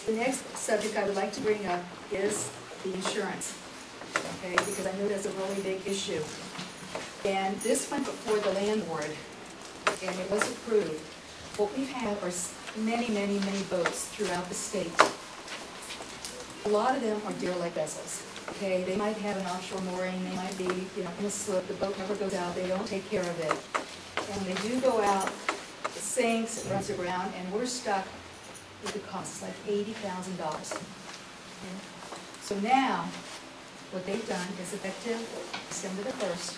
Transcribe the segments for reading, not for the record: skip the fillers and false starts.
the next subject I would like to bring up is the insurance, okay, because I know that's a really big issue. And this went before the land board, and it was approved. What we have are many, many, many boats throughout the state. A lot of them are derelict vessels, okay? They might have an offshore mooring, they might be, in a slip, the boat never goes out, they don't take care of it. And when they do go out, it sinks, it runs aground, and we're stuck with the costs, like $80,000. Okay? So now, what they've done is effective December the 1st,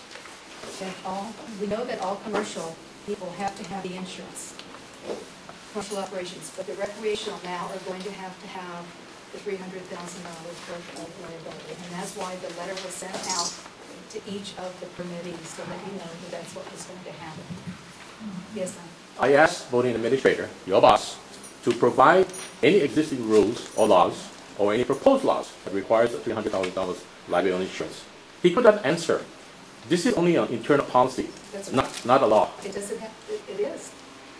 we know that all commercial people have to have the insurance, commercial operations, but the recreational now are going to have the $300,000 worth of liability. And that's why the letter was sent out to each of the permittees so that you know that that's what was going to happen. Yes, ma'am. I asked voting administrator, your boss, to provide any existing rules or laws or any proposed laws that requires a $300,000 liability insurance. He could not answer. This is only an internal policy, not a law. It doesn't have. It is.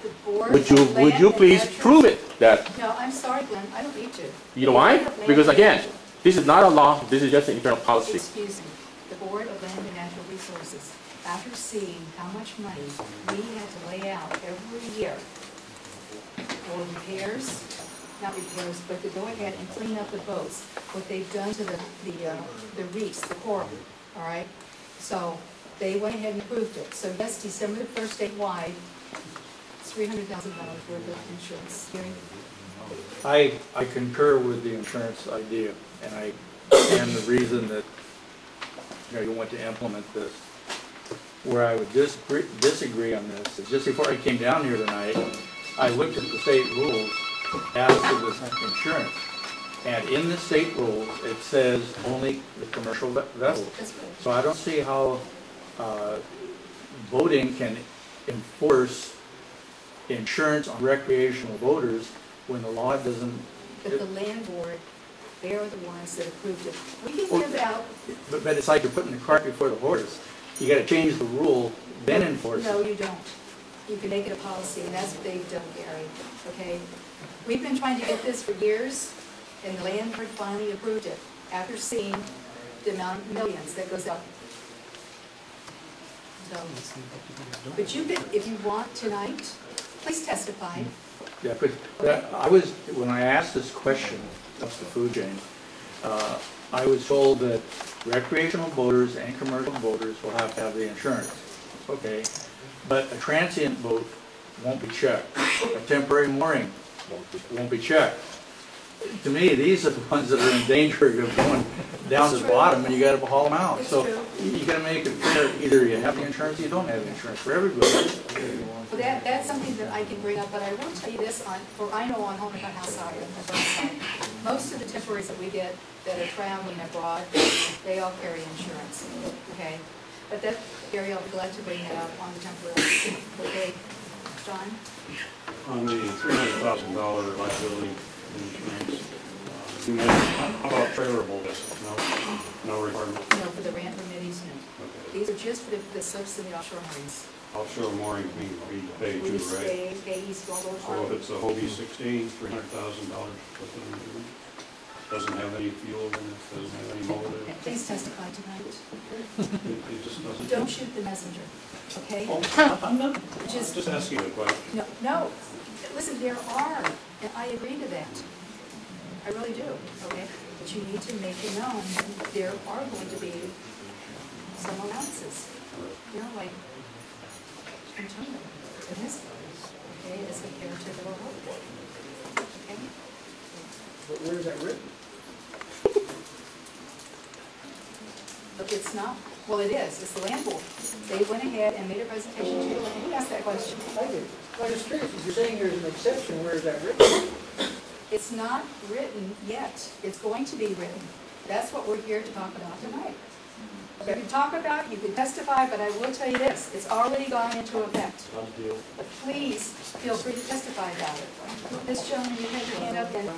The board. Would you please prove it that? No, I'm sorry, Glenn. I don't need to. You know why? Because again, this is not a law. This is just an internal policy. Excuse me. The Board of Land and Natural Resources, after seeing how much money we had to lay out every year for repairs, not repairs, but to go ahead and clean up the boats, what they've done to the reefs, the coral, all right? So they went ahead and approved it. So yes, December the 1st statewide, it's $300,000 worth of insurance. Gary? I concur with the insurance idea, and the reason that you want to implement this. Where I would disagree on this is just before I came down here tonight, I looked at the state rules as to this insurance. And in the state rules, it says only the commercial vessels. So I don't see how boating can enforce insurance on recreational boaters when the law doesn't. But the land board, they are the ones that approved it. We can give out. But it's like you're putting the cart before the horse. You got to change the rule, then enforce it. No, you don't. You can make it a policy, and that's what they've done, Gary. Okay? We've been trying to get this for years. And the land board finally approved it after seeing the amount of millions that goes up. So, but you can, if you want tonight, please testify. Yeah, but when I asked this question of the food chain, I was told that recreational boaters and commercial boaters will have to have the insurance. Okay, but a transient boat won't be checked. A temporary mooring won't be checked. To me, these are the ones that are in danger of going down to the bottom, and you got to haul them out. So you got to make it fair. Either you have the insurance, or you don't have the insurance for everybody. Well, that's something that I can bring up, but I will tell you this: I know on home house side, most of the temporaries that we get that are traveling abroad, they all carry insurance. Okay, but that, Gary, I'll be glad to bring that up on the temporary. Okay, John. On the $300,000 liability insurance, how about trailable vessels? No requirement? No, for the rent permittees, no. Okay. These are just for the slips in the offshore moorings. Offshore mooring can be paid too, right? Pay east, all those. So if it's a Hobie 16, $300,000, doesn't have any fuel in it, doesn't have any motor. Please testify tonight. It just doesn't. Don't shoot the messenger, okay? Oh, I'm not. Just asking a question. No. Listen, there are, and I agree to that. I really do, okay? But you need to make it known that there are going to be some allowances. Like Antonio, in this case, okay, as compared to the local. Okay? But where is that written? Look, it's not. Well, it is. It's the land board. They went ahead and made a presentation to the land. Who asked that question? I did. I'm just curious. If you're saying there's an exception, where is that written? It's not written yet. It's going to be written. That's what we're here to talk about tonight. You can talk about, you can testify, but I will tell you this. It's already gone into effect. But please feel free to testify about it. This gentleman, you had your hand up and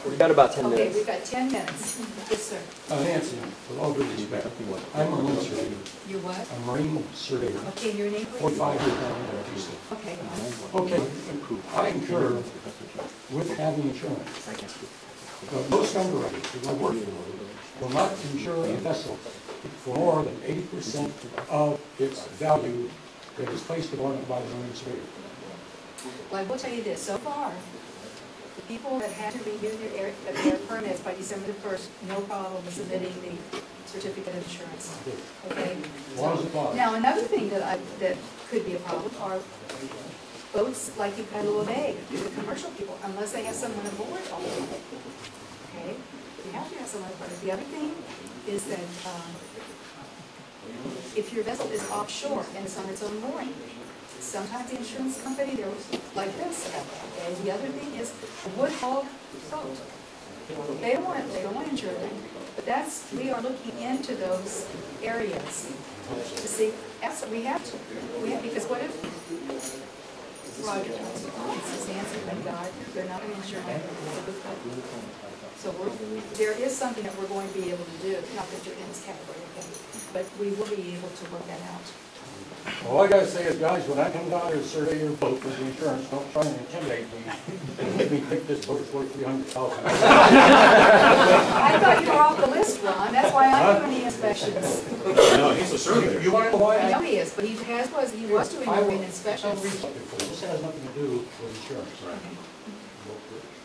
We've got about 10 Okay, minutes. we've got 10 minutes. Yes, sir. Nancy, with all due respect, I'm a marine surveyor. You what? A marine surveyor, Okay, your name, please? 45 years down there in Houston. Okay. Okay, I concur with having insurance. But most underwriters who I work for will not insure a vessel for more than 80% of its value that is placed upon it by the marine surveyor. Well, I will tell you this, so far, the people that had to renew their permits by December the 1st, no problem with submitting the certificate of insurance. Okay? As long as it applies. Now, another thing that could be a problem are boats like in Kailua Bay, the commercial people, unless they have someone aboard all the time. Okay? You have to have someone aboard. The other thing is that if your vessel is offshore and it's on its own mooring, sometimes the insurance company, they're like this. Okay? The other thing is a wood hog boat. They don't want to insure them. But we are looking into those areas to see, we have to, because what if Roger says, Nancy, thank God, they're not going to insure my boat. So there is something that we're going to be able to do, not that you're in this category, okay? But we will be able to work that out. All I gotta say is, guys, when I come down here to survey your boat with the insurance, don't try and intimidate me. Make me think this boat is worth $300,000. I thought you were off the list, Ron, that's why I'm doing the inspections. No, he's a surveyor. You wanna know why? I know he is, but he was doing marine I'll inspections. read something for you. This has nothing to do with insurance.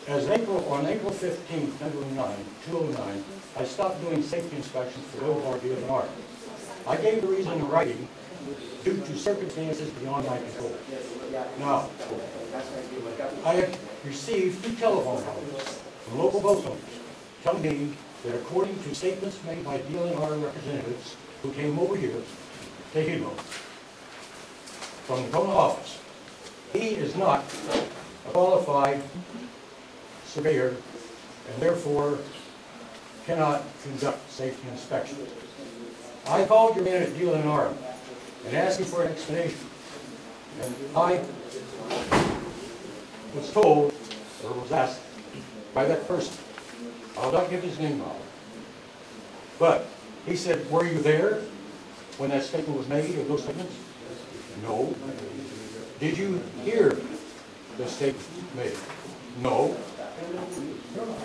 On April 15th, 2009, I stopped doing safety inspections for DLNR. I gave the reason in writing due to circumstances beyond my control. Now, I have received 2 telephone calls from local boat owners telling me that according to statements made by DLNR representatives who came over here to Hilo from the Kona office, he is not a qualified surveyor and therefore cannot conduct safety inspections. I called your man at DLNR and asked him for an explanation. And I was told, or was asked, by that person, I'll not give his name out, but he said, were you there when that statement was made, or those statements? No. Did you hear the statement made? No.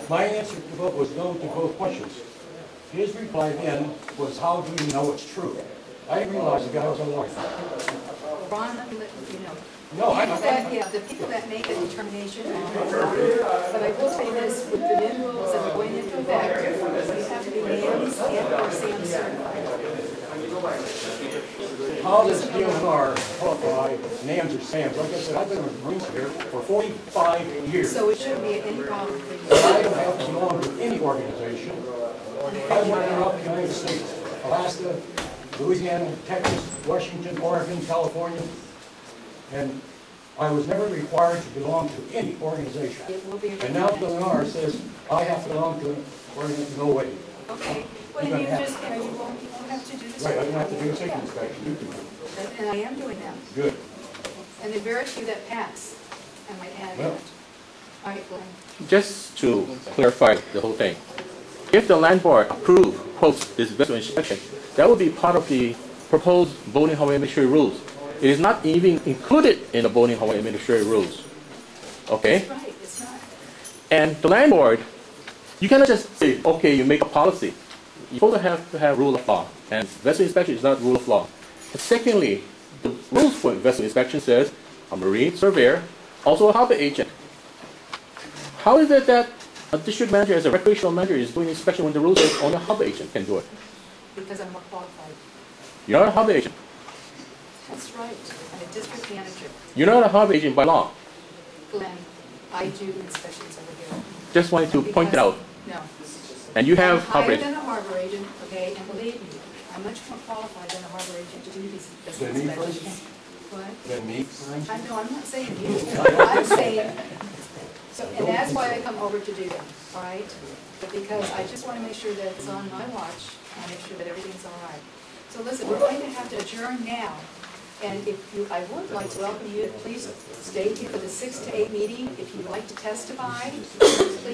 My answer to both was no to both questions. His reply then was, how do you know it's true? I didn't realize the guy was a lawyer. Ron, let me let you know. No, I know. The people that make the determination, but I will say this, with the new rules that are going into effect, you have to be NAMS and or SAM certified. How does DLNR qualify NAMS or SAMs? Like I said, I've been a Marine surveyor for 45 years. So it shouldn't be any problem for you. I don't have to belong to any organization. I went throughout the United States, Alaska, Louisiana, Texas, Washington, Oregon, California, and I was never required to belong to any organization. It will be. And now DLNR says I have to belong to an organization. No way. Okay, well, then you just, you won't have to do this. Right, I don't have to do a safety inspection. You can. And I am doing that. Good. And there are very few that pass, I might add. Well. All right, Glenn. Just to clarify the whole thing, if the land board approve, quotes, this vessel inspection, that will be part of the proposed boating harbor administrative rules. It is not even included in the boating harbor administrative rules. Okay? That's right, it's not. And the land board, you cannot just say, okay, you make a policy. You also have to have rule of law, and vessel inspection is not rule of law. And secondly, the rules for vessel inspection says a marine surveyor, also a harbor agent. How is it that a district manager, as a recreational manager, is doing inspection when the rule says only a harbor agent can do it? Because I'm more qualified. You're not a harbor agent. That's right, I'm a district manager. You're not a harbor agent by law. Glenn, I do inspections over here. Just wanted to point it out. No. And you have I'm harbor higher agent. than a harbor agent, okay, and believe me, I'm much more qualified than a harbor agent to do these Than me, for inspections. instance? What? Than me? I'm not saying you, I'm saying, so, and that's why I come over to do them, all right? But because I just want to make sure that it's on my watch, and make sure that everything's all right. So listen, we're going to have to adjourn now, and if you, I would like to welcome you, please stay here for the 6 to 8 meeting. If you'd like to testify, please.